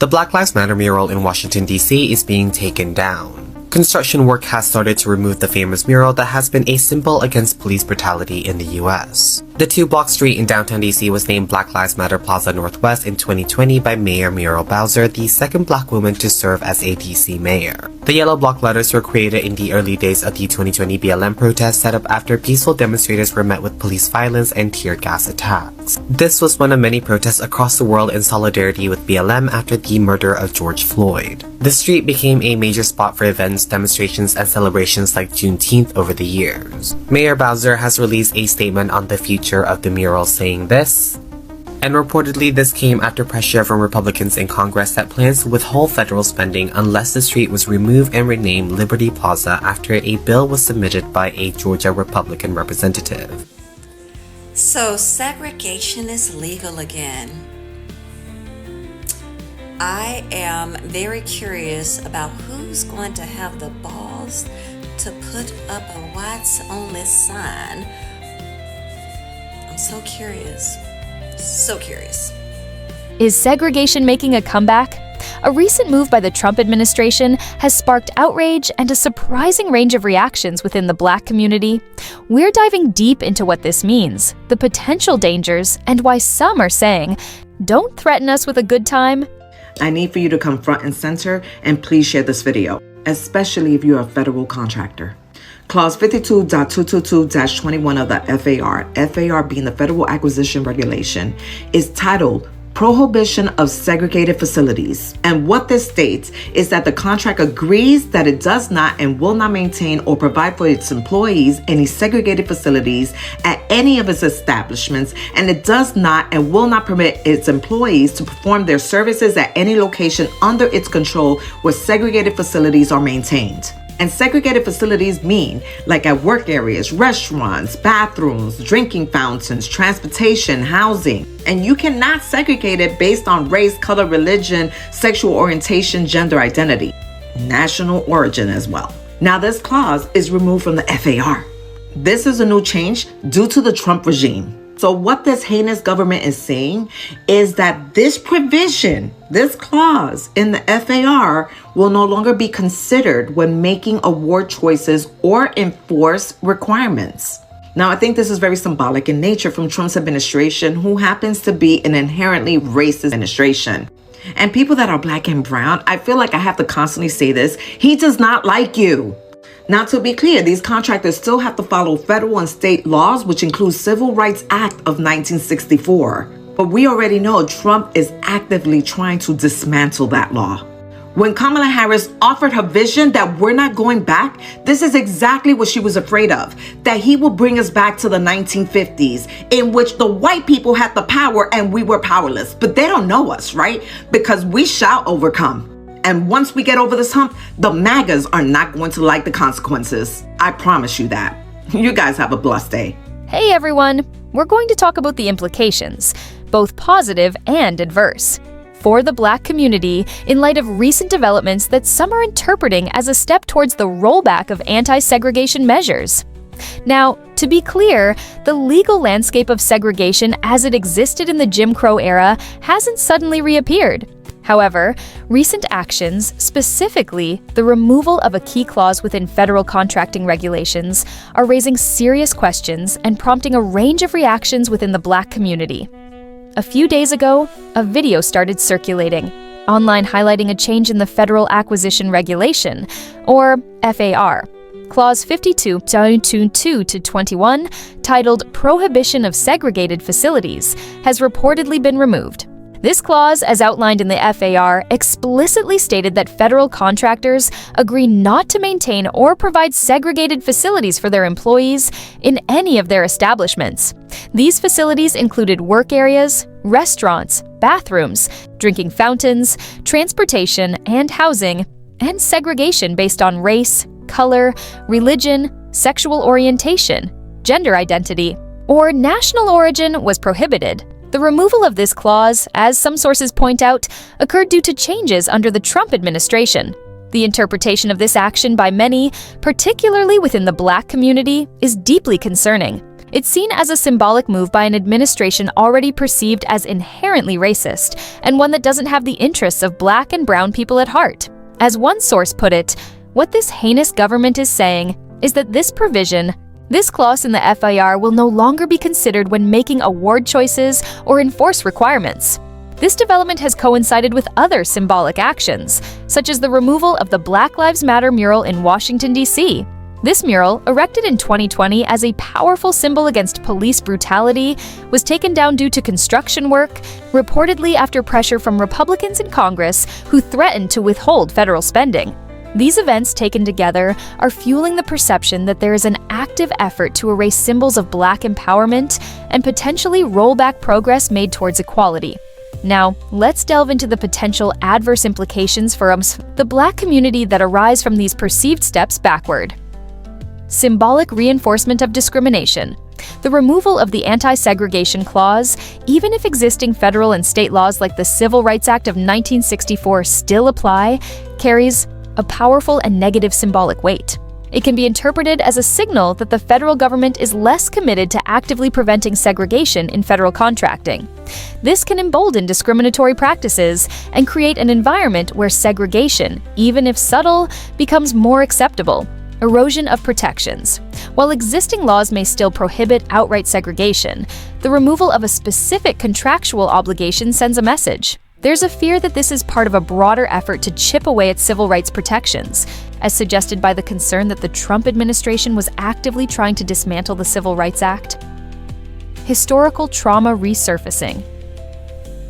The Black Lives Matter mural in Washington, D.C. is being taken down. Construction work has started to remove the famous mural that has been a symbol against police brutality in the US. The two-block street in downtown DC was named Black Lives Matter Plaza Northwest in 2020 by Mayor Muriel Bowser, the second black woman to serve as a DC mayor. The yellow block letters were created in the early days of the 2020 BLM protests set up after peaceful demonstrators were met with police violence and tear gas attacks. This was one of many protests across the world in solidarity with BLM after the murder of George Floyd. The street became a major spot for events, demonstrations, and celebrations like Juneteenth over the years. Mayor Bowser has released a statement on the future of the mural saying this, and reportedly this came after pressure from Republicans in Congress that plans to withhold federal spending unless the street was removed and renamed Liberty Plaza after a bill was submitted by a Georgia Republican representative. So segregation is legal again. I am very curious about who's going to have the balls to put up a whites only sign. I'm so curious. So curious. Is segregation making a comeback? A recent move by the Trump administration has sparked outrage and a surprising range of reactions within the Black community. We're diving deep into what this means, the potential dangers, and why some are saying, "Don't threaten us with a good time." I need for you to come front and center and please share this video, especially if you're a federal contractor. Clause 52.222-21 of the FAR being the Federal Acquisition Regulation, is titled Prohibition of Segregated Facilities. And what this states is that the contract agrees that it does not and will not maintain or provide for its employees any segregated facilities at any of its establishments, and it does not and will not permit its employees to perform their services at any location under its control where segregated facilities are maintained. And segregated facilities mean like at work areas, restaurants, bathrooms, drinking fountains, transportation, housing. And you cannot segregate it based on race, color, religion, sexual orientation, gender identity, national origin as well. Now this clause is removed from the FAR. This is a new change due to the Trump regime. So what this heinous government is saying is that this provision, this clause in the FAR will no longer be considered when making award choices or enforce requirements. Now, I think this is very symbolic in nature from Trump's administration, who happens to be an inherently racist administration. And people that are black and brown, I feel like I have to constantly say this, he does not like you. Now, to be clear, these contractors still have to follow federal and state laws, which include Civil Rights Act of 1964. But we already know Trump is actively trying to dismantle that law. When Kamala Harris offered her vision that we're not going back, this is exactly what she was afraid of, that he will bring us back to the 1950s, in which the white people had the power and we were powerless. But they don't know us, right? Because we shall overcome. And once we get over this hump, the MAGAs are not going to like the consequences. I promise you that. You guys have a blessed day. Hey everyone! We're going to talk about the implications, both positive and adverse, for the Black community in light of recent developments that some are interpreting as a step towards the rollback of anti-segregation measures. Now, to be clear, the legal landscape of segregation as it existed in the Jim Crow era hasn't suddenly reappeared. However, recent actions, specifically the removal of a key clause within federal contracting regulations, are raising serious questions and prompting a range of reactions within the Black community. A few days ago, a video started circulating online highlighting a change in the Federal Acquisition Regulation, or FAR. Clause 52.22-21, titled Prohibition of Segregated Facilities, has reportedly been removed. This clause, as outlined in the FAR, explicitly stated that federal contractors agree not to maintain or provide segregated facilities for their employees in any of their establishments. These facilities included work areas, restaurants, bathrooms, drinking fountains, transportation and housing, and segregation based on race, color, religion, sexual orientation, gender identity, or national origin was prohibited. The removal of this clause, as some sources point out, occurred due to changes under the Trump administration. The interpretation of this action by many, particularly within the Black community, is deeply concerning. It's seen as a symbolic move by an administration already perceived as inherently racist, and one that doesn't have the interests of Black and brown people at heart. As one source put it, what this heinous government is saying is that this clause in the FIR will no longer be considered when making award choices or enforce requirements. This development has coincided with other symbolic actions, such as the removal of the Black Lives Matter mural in Washington, D.C. This mural, erected in 2020 as a powerful symbol against police brutality, was taken down due to construction work, reportedly after pressure from Republicans in Congress who threatened to withhold federal spending. These events taken together are fueling the perception that there is an active effort to erase symbols of Black empowerment and potentially roll back progress made towards equality. Now, let's delve into the potential adverse implications for the Black community that arise from these perceived steps backward. Symbolic reinforcement of discrimination. The removal of the anti-segregation clause, even if existing federal and state laws like the Civil Rights Act of 1964 still apply, carries a powerful and negative symbolic weight. It can be interpreted as a signal that the federal government is less committed to actively preventing segregation in federal contracting. This can embolden discriminatory practices and create an environment where segregation, even if subtle, becomes more acceptable. Erosion of protections. While existing laws may still prohibit outright segregation, the removal of a specific contractual obligation sends a message. There's a fear that this is part of a broader effort to chip away at civil rights protections, as suggested by the concern that the Trump administration was actively trying to dismantle the Civil Rights Act. Historical trauma resurfacing.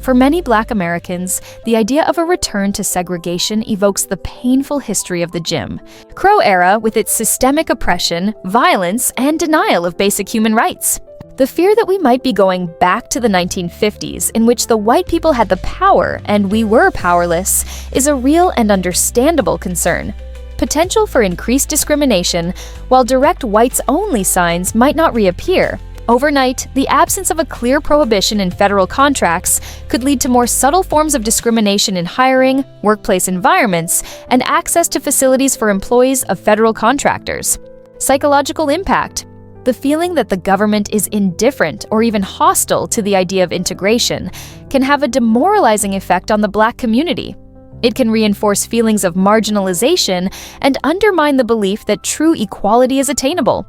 For many Black Americans, the idea of a return to segregation evokes the painful history of the Jim Crow era with its systemic oppression, violence, and denial of basic human rights. The fear that we might be going back to the 1950s, in which the white people had the power and we were powerless, is a real and understandable concern. Potential for increased discrimination, while direct whites-only signs might not reappear. Overnight, the absence of a clear prohibition in federal contracts could lead to more subtle forms of discrimination in hiring, workplace environments, and access to facilities for employees of federal contractors. Psychological impact. The feeling that the government is indifferent or even hostile to the idea of integration can have a demoralizing effect on the Black community. It can reinforce feelings of marginalization and undermine the belief that true equality is attainable.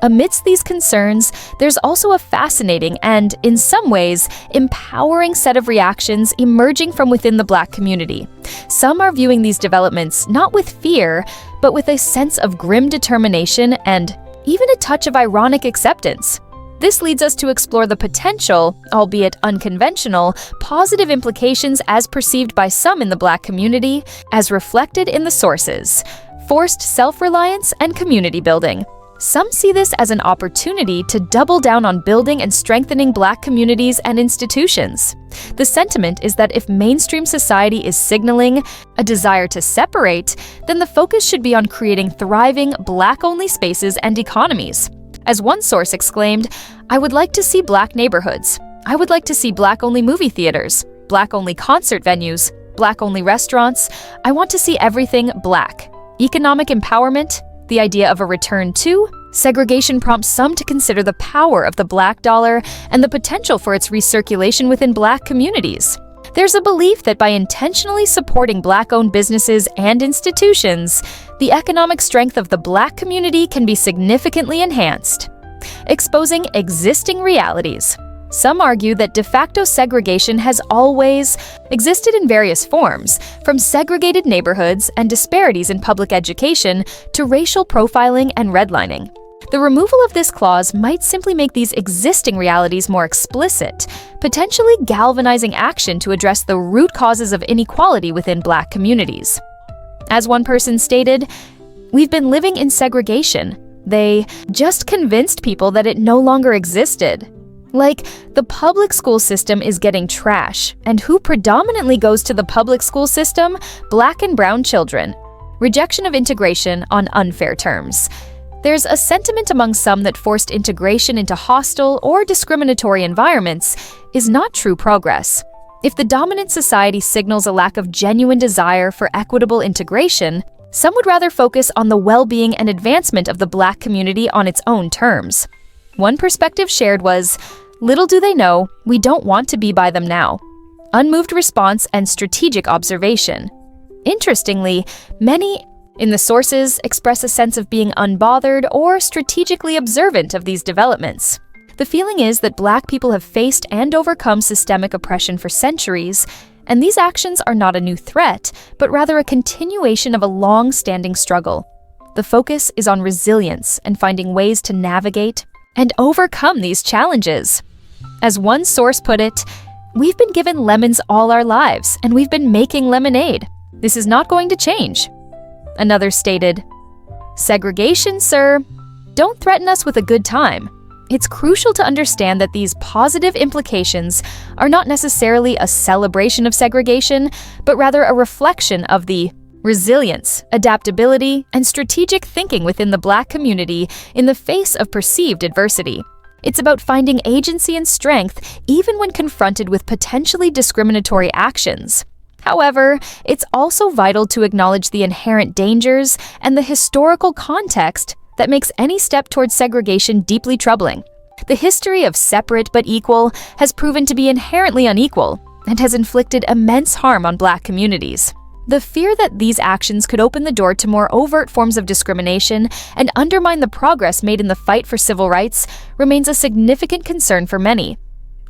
Amidst these concerns, there's also a fascinating and, in some ways, empowering set of reactions emerging from within the Black community. Some are viewing these developments not with fear, but with a sense of grim determination and even a touch of ironic acceptance. This leads us to explore the potential, albeit unconventional, positive implications as perceived by some in the Black community, as reflected in the sources: forced self-reliance and community building. Some see this as an opportunity to double down on building and strengthening Black communities and institutions. The sentiment is that if mainstream society is signaling a desire to separate, then the focus should be on creating thriving Black-only spaces and economies. As one source exclaimed, "I would like to see Black neighborhoods. I would like to see Black-only movie theaters, Black-only concert venues, Black-only restaurants. I want to see everything Black." Economic empowerment. The idea of a return to segregation prompts some to consider the power of the Black dollar and the potential for its recirculation within Black communities. There's a belief that by intentionally supporting Black-owned businesses and institutions, the economic strength of the Black community can be significantly enhanced. Exposing existing realities. Some argue that de facto segregation has always existed in various forms, from segregated neighborhoods and disparities in public education to racial profiling and redlining. The removal of this clause might simply make these existing realities more explicit, potentially galvanizing action to address the root causes of inequality within Black communities. As one person stated, "We've been living in segregation. They just convinced people that it no longer existed." Like, the public school system is getting trash, and who predominantly goes to the public school system? Black and brown children. Rejection of integration on unfair terms. There's a sentiment among some that forced integration into hostile or discriminatory environments is not true progress. If the dominant society signals a lack of genuine desire for equitable integration, some would rather focus on the well-being and advancement of the Black community on its own terms. One perspective shared was, "Little do they know, we don't want to be by them now." Unmoved response and strategic observation. Interestingly, many in the sources express a sense of being unbothered or strategically observant of these developments. The feeling is that Black people have faced and overcome systemic oppression for centuries, and these actions are not a new threat, but rather a continuation of a long-standing struggle. The focus is on resilience and finding ways to navigate and overcome these challenges. As one source put it, "We've been given lemons all our lives, and we've been making lemonade. This is not going to change." Another stated, "Segregation, sir. Don't threaten us with a good time." It's crucial to understand that these positive implications are not necessarily a celebration of segregation, but rather a reflection of the resilience, adaptability, and strategic thinking within the Black community in the face of perceived adversity. It's about finding agency and strength even when confronted with potentially discriminatory actions. However, it's also vital to acknowledge the inherent dangers and the historical context that makes any step towards segregation deeply troubling. The history of separate but equal has proven to be inherently unequal and has inflicted immense harm on Black communities. The fear that these actions could open the door to more overt forms of discrimination and undermine the progress made in the fight for civil rights remains a significant concern for many.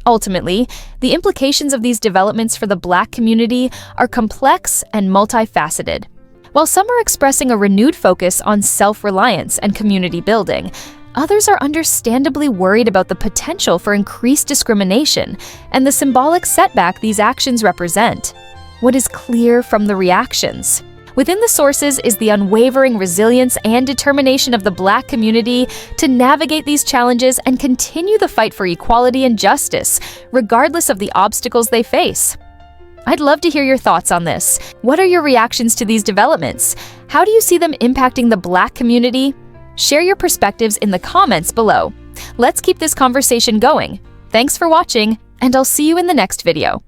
Ultimately, the implications of these developments for the Black community are complex and multifaceted. While some are expressing a renewed focus on self-reliance and community building, others are understandably worried about the potential for increased discrimination and the symbolic setback these actions represent. What is clear from the reactions? Within the sources is the unwavering resilience and determination of the Black community to navigate these challenges and continue the fight for equality and justice, regardless of the obstacles they face. I'd love to hear your thoughts on this. What are your reactions to these developments? How do you see them impacting the Black community? Share your perspectives in the comments below. Let's keep this conversation going. Thanks for watching, and I'll see you in the next video.